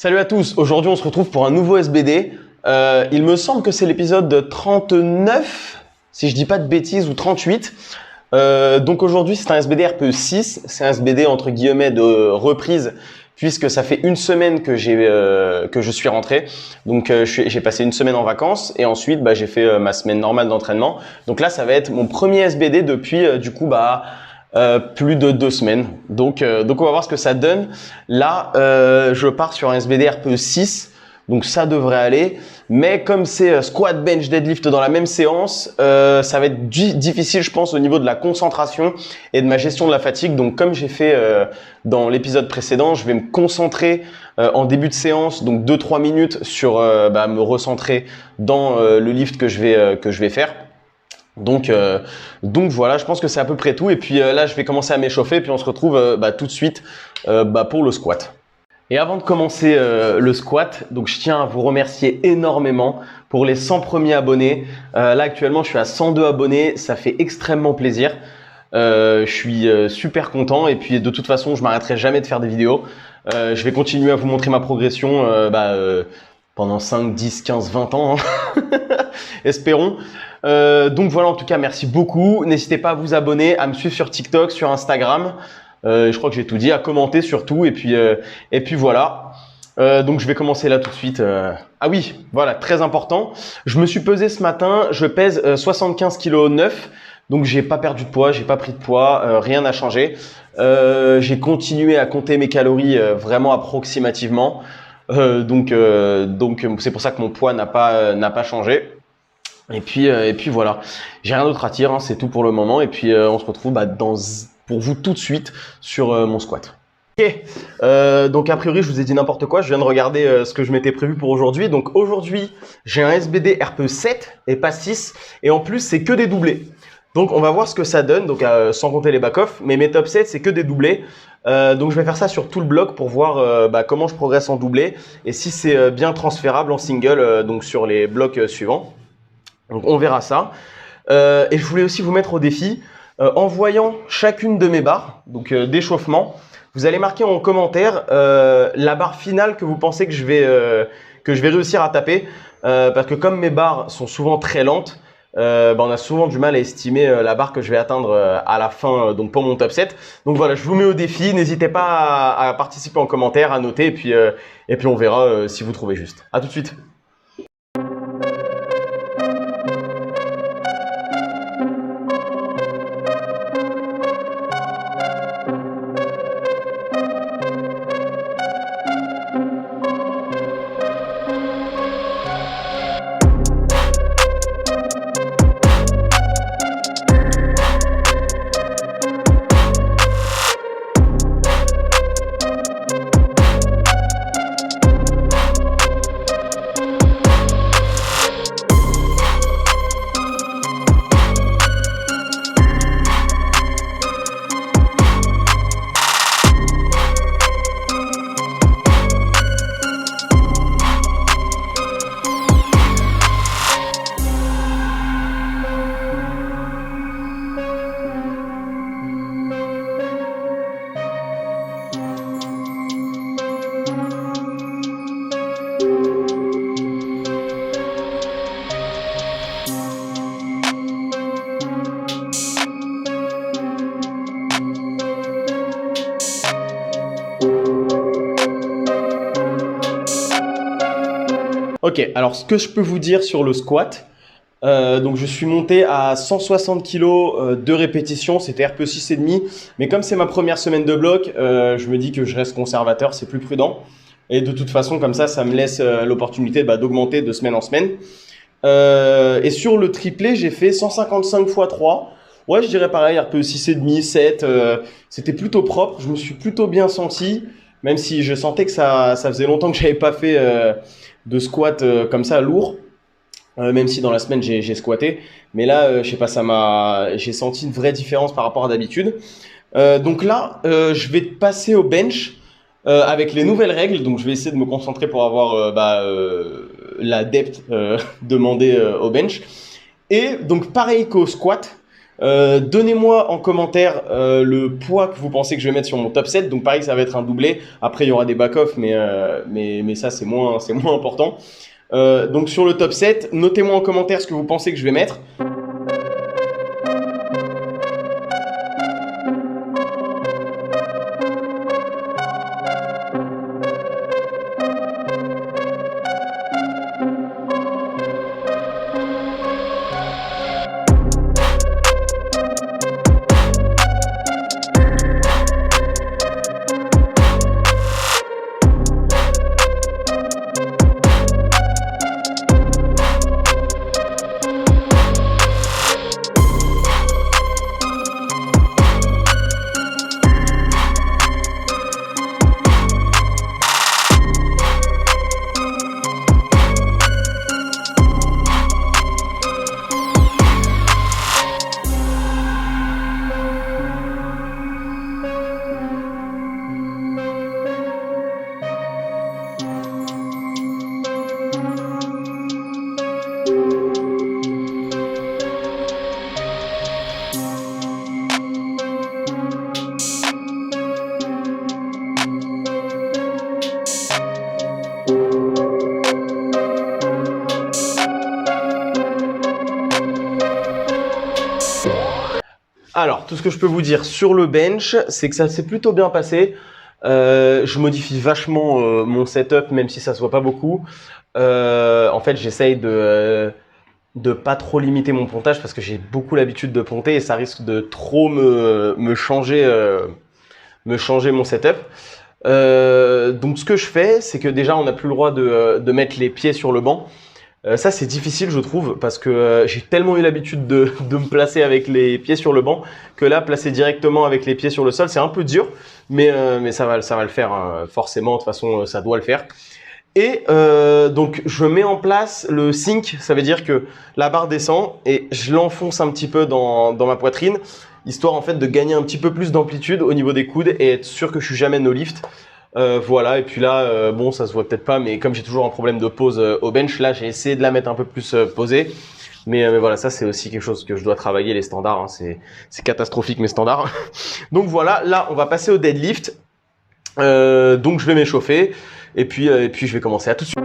Salut à tous, aujourd'hui on se retrouve pour un nouveau SBD. Il me semble que c'est l'épisode 39, si je dis pas de bêtises, ou 38. Donc aujourd'hui c'est un SBD RPE 6, c'est un SBD entre guillemets de reprise, puisque ça fait une semaine que je suis rentré. Donc j'ai passé une semaine en vacances et ensuite j'ai fait ma semaine normale d'entraînement. Donc là ça va être mon premier SBD depuis plus de 2 semaines. Donc on va voir ce que ça donne. Là, je pars sur un SBD RPE 6, donc ça devrait aller. Mais comme c'est squat, bench, deadlift dans la même séance, ça va être difficile, je pense, au niveau de la concentration et de ma gestion de la fatigue. Donc comme j'ai fait dans l'épisode précédent, je vais me concentrer en début de séance, donc 2-3 minutes sur me recentrer dans le lift que je vais faire. Donc voilà, je pense que c'est à peu près tout. Et puis là, je vais commencer à m'échauffer. Puis on se retrouve tout de suite pour le squat. Et avant de commencer le squat, donc je tiens à vous remercier énormément pour les 100 premiers abonnés. Là actuellement, je suis à 102 abonnés. Ça fait extrêmement plaisir. Je suis super content. Et puis de toute façon, je m'arrêterai jamais de faire des vidéos. Je vais continuer à vous montrer ma progression pendant 5, 10, 15, 20 ans. Hein. Espérons. Donc voilà, en tout cas, merci beaucoup. N'hésitez pas à vous abonner, à me suivre sur TikTok, sur Instagram. Je crois que j'ai tout dit, à commenter surtout. Et puis voilà. Donc je vais commencer là tout de suite. Ah oui, voilà, très important. Je me suis pesé ce matin. Je pèse 75 kg 9. Donc j'ai pas perdu de poids, j'ai pas pris de poids, rien n'a changé. J'ai continué à compter mes calories vraiment approximativement. Donc c'est pour ça que mon poids n'a pas changé. Et puis voilà, j'ai rien d'autre à dire, hein, c'est tout pour le moment. Et puis on se retrouve pour vous tout de suite sur mon squat. Ok, donc a priori je vous ai dit n'importe quoi, je viens de regarder ce que je m'étais prévu pour aujourd'hui. Donc aujourd'hui j'ai un SBD RPE 7 et pas 6, et en plus c'est que des doublés. Donc on va voir ce que ça donne, donc sans compter les back-off, mais mes top 7 c'est que des doublés. Donc je vais faire ça sur tout le bloc pour voir comment je progresse en doublé et si c'est bien transférable en single donc sur les blocs suivants. Donc on verra ça. Et je voulais aussi vous mettre au défi, en voyant chacune de mes barres, donc d'échauffement, vous allez marquer en commentaire la barre finale que vous pensez que je vais réussir à taper. Parce que comme mes barres sont souvent très lentes, on a souvent du mal à estimer la barre que je vais atteindre à la fin donc pour mon top 7. Donc voilà, je vous mets au défi. N'hésitez pas à participer en commentaire, à noter et puis on verra si vous trouvez juste. À tout de suite. Ok, alors ce que je peux vous dire sur le squat, donc je suis monté à 160 kg de répétition, c'était RPE 6,5, mais comme c'est ma première semaine de bloc, je me dis que je reste conservateur, c'est plus prudent. Et de toute façon, comme ça me laisse l'opportunité d'augmenter de semaine en semaine. Et sur le triplé, j'ai fait 155 x 3. Ouais, je dirais pareil, RPE 6,5, 7, c'était plutôt propre, je me suis plutôt bien senti, même si je sentais que ça faisait longtemps que j'avais pas fait de squat comme ça lourd, même si dans la semaine j'ai squatté, mais là je sais pas, j'ai senti une vraie différence par rapport à d'habitude. Donc là je vais passer au bench avec les nouvelles règles, donc je vais essayer de me concentrer pour avoir la depth demandée au bench. Et donc pareil qu'au squat, Donnez-moi en commentaire le poids que vous pensez que je vais mettre sur mon top 7. Donc pareil, ça va être un doublé. Après, il y aura des back-off, mais ça, c'est moins important. Donc sur le top 7, notez-moi en commentaire ce que vous pensez que je vais mettre. Alors, tout ce que je peux vous dire sur le bench, c'est que ça s'est plutôt bien passé. Je modifie vachement mon setup, même si ça se voit pas beaucoup. En fait, j'essaye de pas trop limiter mon pontage parce que j'ai beaucoup l'habitude de ponter et ça risque de trop me changer mon setup. Donc, ce que je fais, c'est que déjà, on n'a plus le droit de mettre les pieds sur le banc. Ça, c'est difficile, je trouve, parce que j'ai tellement eu l'habitude de me placer avec les pieds sur le banc que là, placer directement avec les pieds sur le sol, c'est un peu dur, mais ça va le faire, hein. Forcément, de toute façon, ça doit le faire. Et donc, je mets en place le sink, ça veut dire que la barre descend et je l'enfonce un petit peu dans ma poitrine, histoire en fait de gagner un petit peu plus d'amplitude au niveau des coudes et être sûr que je suis jamais no lift. Voilà, et puis là, bon, ça se voit peut-être pas, mais comme j'ai toujours un problème de pose au bench, là, j'ai essayé de la mettre un peu plus posée. Mais voilà, ça, c'est aussi quelque chose que je dois travailler, les standards. Hein, c'est catastrophique, mes standards. Donc voilà, là, on va passer au deadlift. Donc, je vais m'échauffer. Et puis, je vais commencer à tout de suite.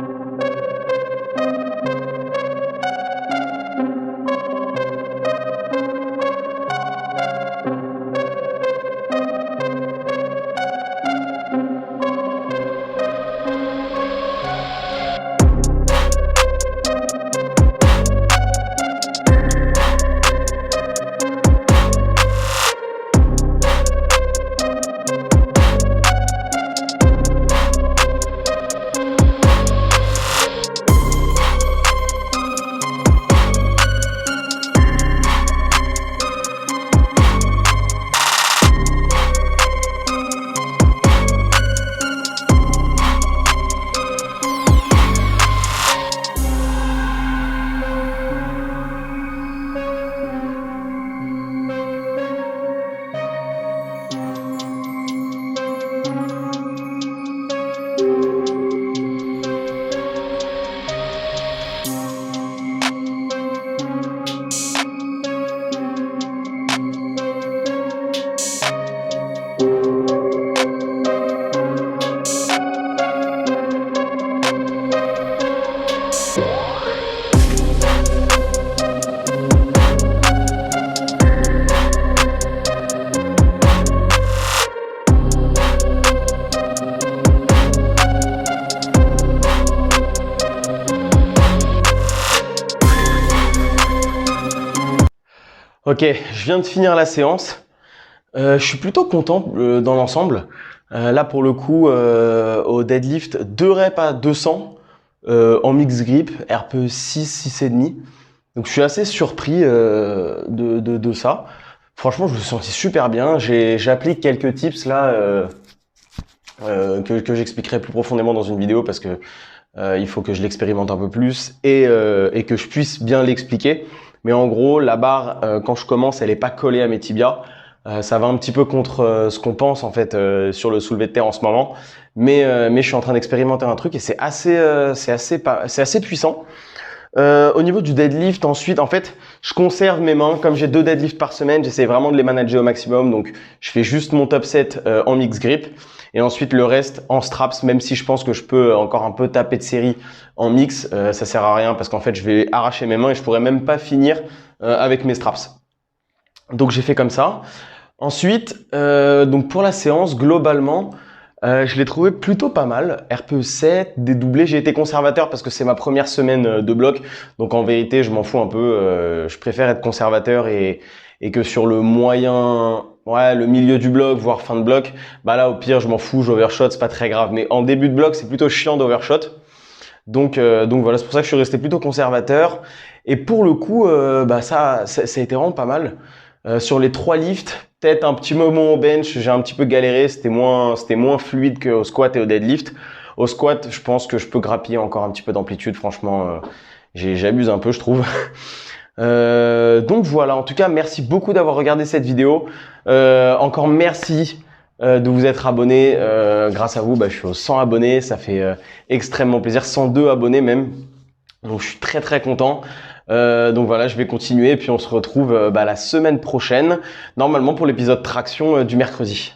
Ok, je viens de finir la séance. Je suis plutôt content dans l'ensemble. Là, pour le coup, au deadlift, 2 reps à 200 en mix grip, RPE 6, 6,5. Donc, je suis assez surpris de ça. Franchement, je me suis senti super bien. J'applique quelques tips là que j'expliquerai plus profondément dans une vidéo parce que il faut que je l'expérimente un peu plus et que je puisse bien l'expliquer. Mais en gros, la barre, quand je commence, elle est pas collée à mes tibias. Ça va un petit peu contre ce qu'on pense en fait sur le soulevé de terre en ce moment. Mais je suis en train d'expérimenter un truc et c'est assez puissant. Au niveau du deadlift, ensuite, en fait, Je conserve mes mains. Comme j'ai 2 deadlifts par semaine, j'essaie vraiment de les manager au maximum. Donc, je fais juste mon top set en mix grip. Et ensuite, le reste en straps, même si je pense que je peux encore un peu taper de série en mix. Ça sert à rien parce qu'en fait, je vais arracher mes mains et je pourrais même pas finir avec mes straps. Donc, j'ai fait comme ça. Ensuite, donc pour la séance, globalement, je l'ai trouvé plutôt pas mal. RPE 7, dédoublé. J'ai été conservateur parce que c'est ma première semaine de bloc. Donc en vérité, je m'en fous un peu. Je préfère être conservateur et que sur le moyen, ouais, le milieu du bloc, voire fin de bloc, bah là au pire, je m'en fous, j'overshot, c'est pas très grave. Mais en début de bloc, c'est plutôt chiant d'overshot. Donc voilà, c'est pour ça que je suis resté plutôt conservateur. Et pour le coup, bah ça a été vraiment pas mal. Sur les 3 lifts, peut-être un petit moment au bench, j'ai un petit peu galéré, c'était moins fluide qu'au squat et au deadlift. Au squat, je pense que je peux grappiller encore un petit peu d'amplitude, franchement, j'abuse un peu, je trouve. Donc voilà, en tout cas, merci beaucoup d'avoir regardé cette vidéo. Encore merci de vous être abonné. Grâce à vous, bah, je suis aux 100 abonnés, ça fait extrêmement plaisir, 102 abonnés même. Donc je suis très très content. Donc voilà, je vais continuer et puis on se retrouve la semaine prochaine, normalement pour l'épisode traction du mercredi.